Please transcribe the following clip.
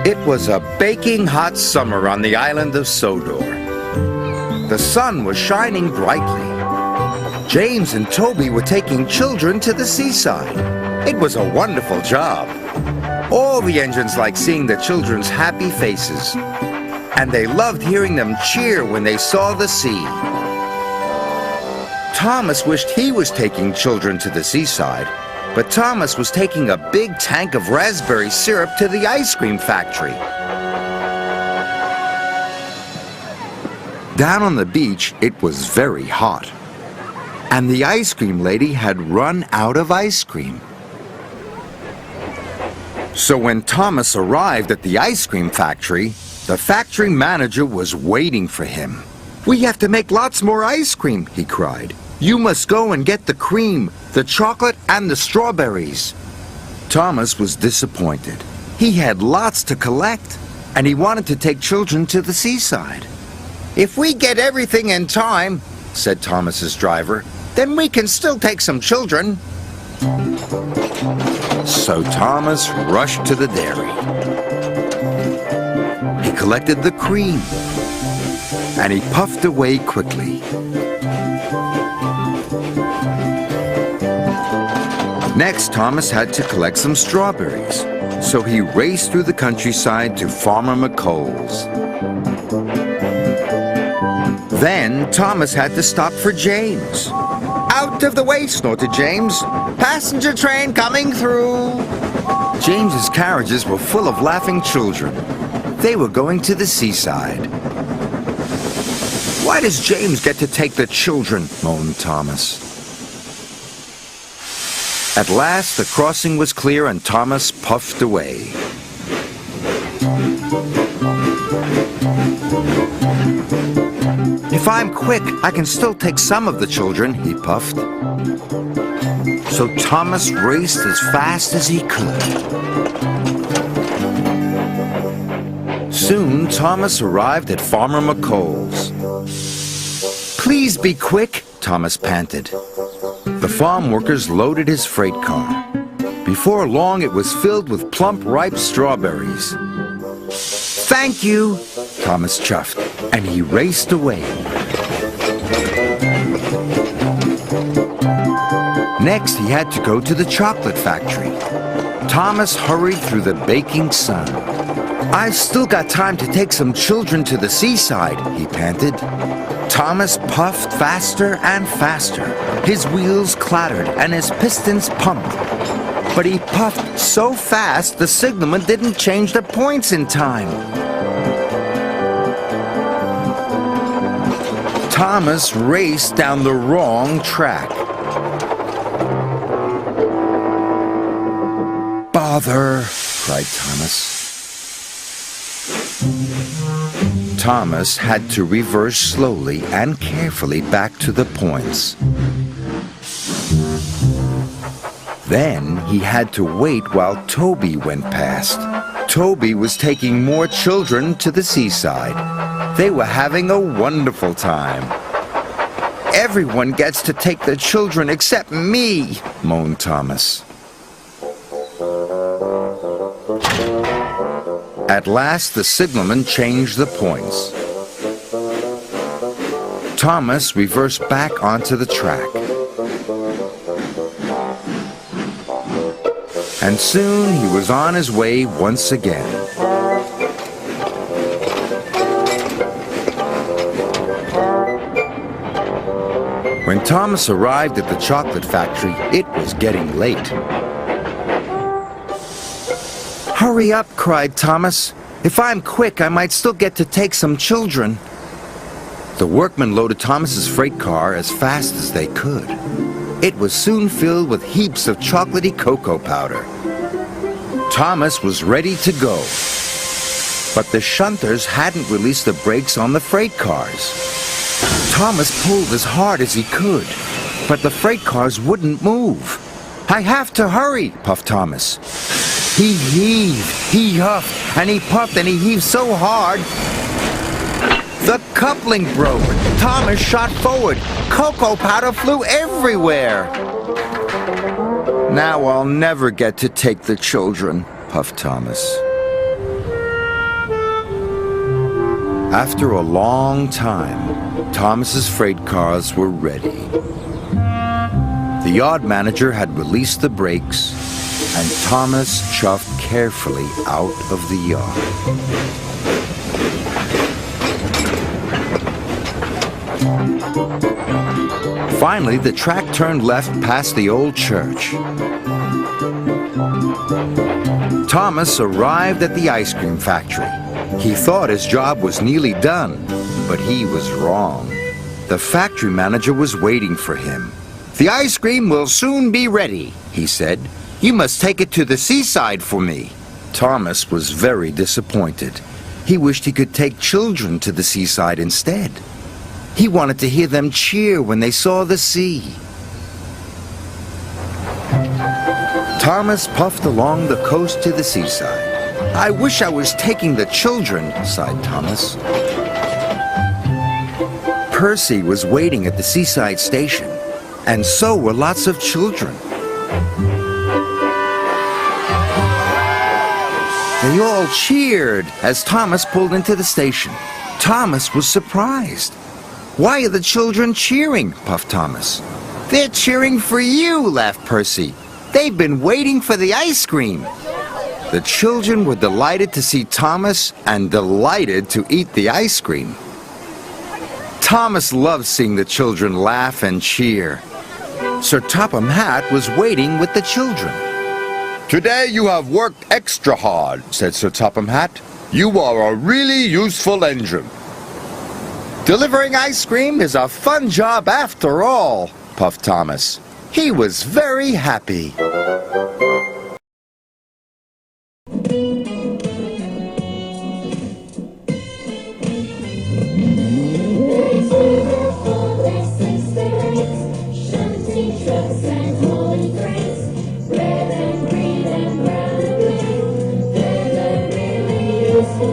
It was a baking hot summer on the island of Sodor. The sun was shining brightly. James and Toby were taking children to the seaside. It was a wonderful job. All the engines liked seeing the children's happy faces, and they loved hearing them cheer when they saw the sea. Thomas wished he was taking children to the seaside, but Thomas was taking a big tank of raspberry syrup to the ice cream factory. Down on the beach, it was very hot, and the ice cream lady had run out of ice cream. So when Thomas arrived at the ice cream factory, the factory manager was waiting for him. "We have to make lots more ice cream," he cried. "You must go and get the cream, the chocolate, and the strawberries." Thomas was disappointed. He had lots to collect, and he wanted to take children to the seaside. "If we get everything in time," said Thomas's driver, "then we can still take some children." So Thomas rushed to the dairy. He collected the cream, and he puffed away quickly. Next, Thomas had to collect some strawberries, so he raced through the countryside to Farmer McColl's. Then Thomas had to stop for James. "Out of the way," snorted James. "Passenger train coming through." James's carriages were full of laughing children. They were going to the seaside. "Why does James get to take the children?" moaned Thomas. At last, the crossing was clear and Thomas puffed away. "If I'm quick, I can still take some of the children," he puffed. So Thomas raced as fast as he could. Soon, Thomas arrived at Farmer McColl's. "Please be quick," Thomas panted. The farm workers loaded his freight car. Before long, it was filled with plump, ripe strawberries. "Thank you," Thomas chuffed, and he raced away. Next, he had to go to the chocolate factory. Thomas hurried through the baking sun. "I've still got time to take some children to the seaside," he panted. Thomas puffed faster and faster. His wheels clattered and his pistons pumped. But he puffed so fast the signalman didn't change the points in time. Thomas raced down the wrong track. "Bother!" cried Thomas. Thomas had to reverse slowly and carefully back to the points. Then he had to wait while Toby went past. Toby was taking more children to the seaside. They were having a wonderful time. "Everyone gets to take the children except me," moaned Thomas. At last, the signalman changed the points. Thomas reversed back onto the track. And soon he was on his way once again. When Thomas arrived at the chocolate factory, it was getting late. "Hurry up," cried Thomas. "If I'm quick, I might still get to take some children." The workmen loaded Thomas's freight car as fast as they could. It was soon filled with heaps of chocolatey cocoa powder. Thomas was ready to go. But the shunters hadn't released the brakes on the freight cars. Thomas pulled as hard as he could, but the freight cars wouldn't move. "I have to hurry," puffed Thomas. He heaved, he huffed, and he puffed, and he heaved so hard. The coupling broke. Thomas shot forward. Cocoa powder flew everywhere. "Now I'll never get to take the children," puffed Thomas. After a long time, Thomas's freight cars were ready. The yard manager had released the brakes, and Thomas chuffed carefully out of the yard. Finally, the track turned left past the old church. Thomas arrived at the ice cream factory. He thought his job was nearly done, but he was wrong. The factory manager was waiting for him. "The ice cream will soon be ready," he said. "You must take it to the seaside for me." Thomas was very disappointed. He wished he could take children to the seaside instead. He wanted to hear them cheer when they saw the sea. Thomas puffed along the coast to the seaside. "I wish I was taking the children," sighed Thomas. Percy was waiting at the seaside station, and so were lots of children. They all cheered as Thomas pulled into the station. Thomas was surprised. "Why are the children cheering?" puffed Thomas. "They're cheering for you," laughed Percy. "They've been waiting for the ice cream." The children were delighted to see Thomas and delighted to eat the ice cream. Thomas loved seeing the children laugh and cheer. Sir Topham Hatt was waiting with the children. "Today you have worked extra hard," said Sir Topham Hatt. "You are a really useful engine." "Delivering ice cream is a fun job after all," puffed Thomas. He was very happy. Red and green and brown and blue, they're the really useful